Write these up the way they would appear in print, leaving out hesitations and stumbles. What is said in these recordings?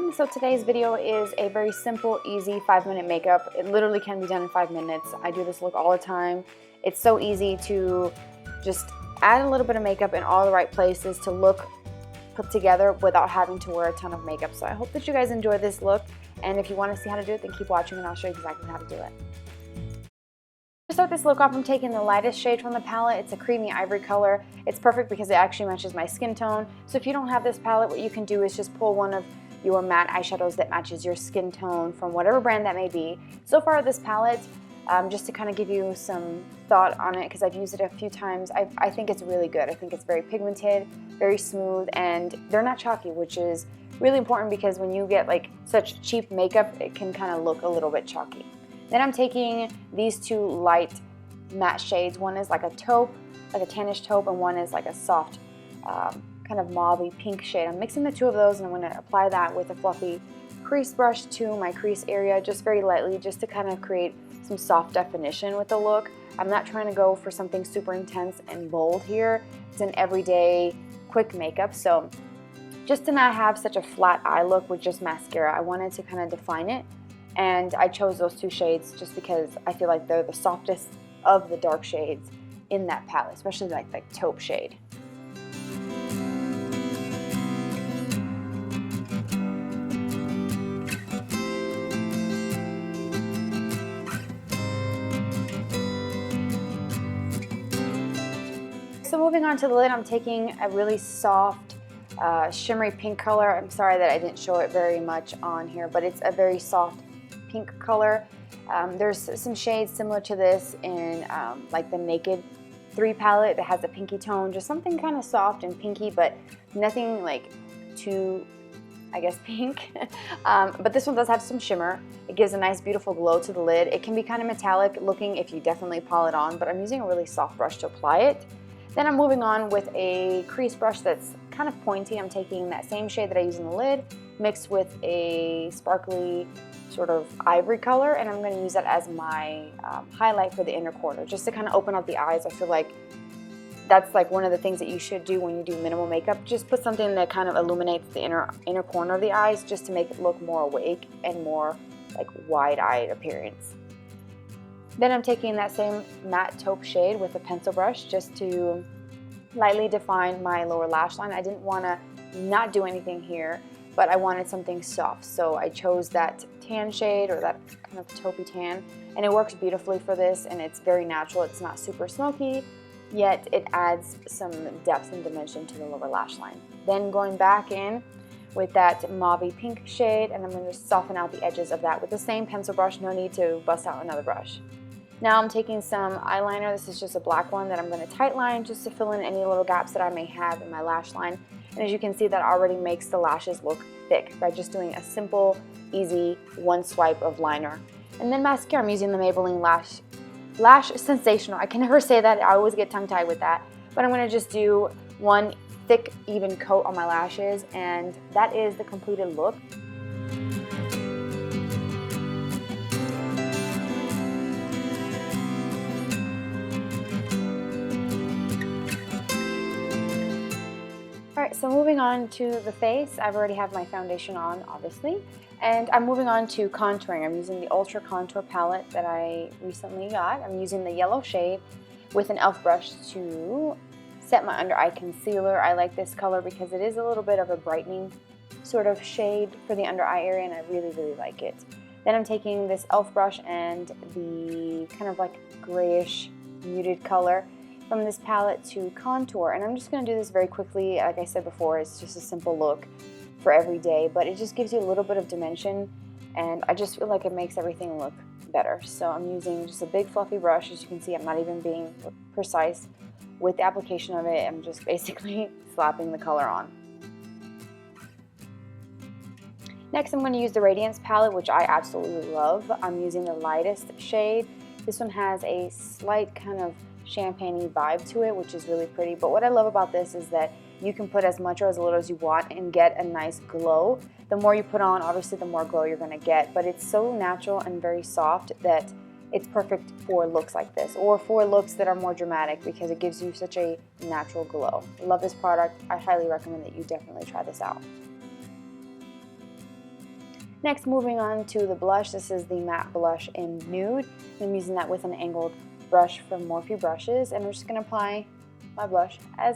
everyone. So today's video is a very simple, easy 5-minute makeup. It literally can be done in 5 minutes. I do this look all the time. It's so easy to just add a little bit of makeup in all the right places to look put together without having to wear a ton of makeup. So I hope that you guys enjoy this look, and if you want to see how to do it, then keep watching and I'll show you exactly how to do it. To start this look off, I'm taking the lightest shade from the palette. It's a creamy ivory color. It's perfect because it actually matches my skin tone. So if you don't have this palette, what you can do is just pull one of your matte eyeshadows that matches your skin tone from whatever brand that may be. So far this palette, just to kind of give you some thought on it, because I've used it a few times, I think it's really good. I think it's very pigmented, very smooth, and they're not chalky, which is really important because when you get like such cheap makeup, it can kind of look a little bit chalky. Then I'm taking these two light matte shades. One is like a taupe, like a tannish taupe, and one is like a soft kind of mauvey pink shade. I'm mixing the two of those, and I'm going to apply that with a fluffy crease brush to my crease area, just very lightly, just to kind of create some soft definition with the look. I'm not trying to go for something super intense and bold here. It's an everyday quick makeup, so just to not have such a flat eye look with just mascara, I wanted to kind of define it. And I chose those two shades just because I feel like they're the softest of the dark shades in that palette, especially like the taupe shade. So moving on to the lid, I'm taking a really soft shimmery pink color. I'm sorry that I didn't show it very much on here, but it's a very soft pink color. There's some shades similar to this in like the Naked 3 palette that has a pinky tone, just something kind of soft and pinky, but nothing like too, I guess, pink. But this one does have some shimmer. It gives a nice beautiful glow to the lid. It can be kind of metallic looking if you definitely polish it on, but I'm using a really soft brush to apply it. Then I'm moving on with a crease brush that's kind of pointy. I'm taking that same shade that I use in the lid, mixed with a sparkly sort of ivory color, and I'm going to use that as my highlight for the inner corner, just to kind of open up the eyes. I feel like that's like one of the things that you should do when you do minimal makeup. Just put something that kind of illuminates the inner corner of the eyes, just to make it look more awake and more like wide-eyed appearance. Then I'm taking that same matte taupe shade with a pencil brush just to lightly define my lower lash line. I didn't want to not do anything here, but I wanted something soft, so I chose that tan shade, or that kind of taupey tan, and it works beautifully for this, and it's very natural. It's not super smoky, yet it adds some depth and dimension to the lower lash line. Then going back in with that mauvey pink shade, and I'm going to soften out the edges of that with the same pencil brush. No need to bust out another brush. Now I'm taking some eyeliner. This is just a black one that I'm going to tight line just to fill in any little gaps that I may have in my lash line. And as you can see, that already makes the lashes look thick by just doing a simple, easy one swipe of liner. And then mascara, I'm using the Maybelline Lash Sensational. I can never say that. I always get tongue-tied with that. But I'm going to just do one thick, even coat on my lashes, and that is the completed look. Alright, so moving on to the face, I've already have my foundation on, obviously, and I'm moving on to contouring. I'm using the Ultra Contour palette that I recently got. I'm using the yellow shade with an e.l.f. brush to set my under eye concealer. I like this color because it is a little bit of a brightening sort of shade for the under eye area, and I really, really like it. Then I'm taking this e.l.f. brush and the kind of like grayish muted color from this palette to contour, and I'm just going to do this very quickly. Like I said before, it's just a simple look for every day, but it just gives you a little bit of dimension, and I just feel like it makes everything look better. So I'm using just a big fluffy brush. As you can see, I'm not even being precise with the application of it. I'm just basically slapping the color on. Next, I'm going to use the Radiance palette, which I absolutely love. I'm using the lightest shade. This one has a slight kind of champagne-y vibe to it, which is really pretty. But what I love about this is that you can put as much or as little as you want and get a nice glow. The more you put on, obviously the more glow you're going to get, but it's so natural and very soft that it's perfect for looks like this, or for looks that are more dramatic, because it gives you such a natural glow. I love this product. I highly recommend that you definitely try this out. Next, moving on to the blush. This is the matte blush in Nude. I'm using that with an angled brush from Morphe Brushes, and I'm just going to apply my blush as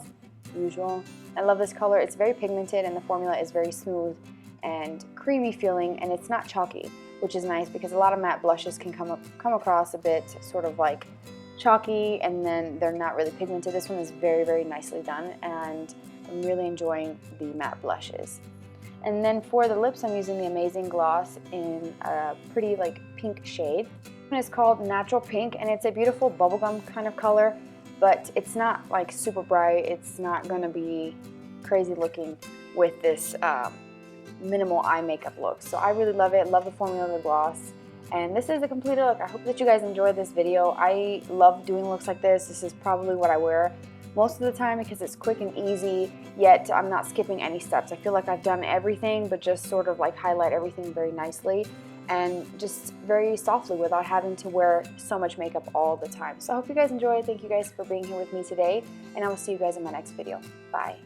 usual. I love this color. It's very pigmented and the formula is very smooth and creamy feeling, and it's not chalky, which is nice because a lot of matte blushes can come across a bit sort of like chalky and then they're not really pigmented. This one is very, very nicely done, and I'm really enjoying the matte blushes. And then for the lips, I'm using the Amazing Gloss in a pretty like pink shade. This one is called Natural Pink, and it's a beautiful bubblegum kind of color, but it's not like super bright. It's not going to be crazy looking with this minimal eye makeup look. So I really love it. Love the formula of the gloss. And this is a completed look. I hope that you guys enjoyed this video. I love doing looks like this. This is probably what I wear most of the time because it's quick and easy, yet I'm not skipping any steps. I feel like I've done everything, but just sort of like highlight everything very nicely and just very softly without having to wear so much makeup all the time. So I hope you guys enjoyed. Thank you guys for being here with me today, and I will see you guys in my next video. Bye.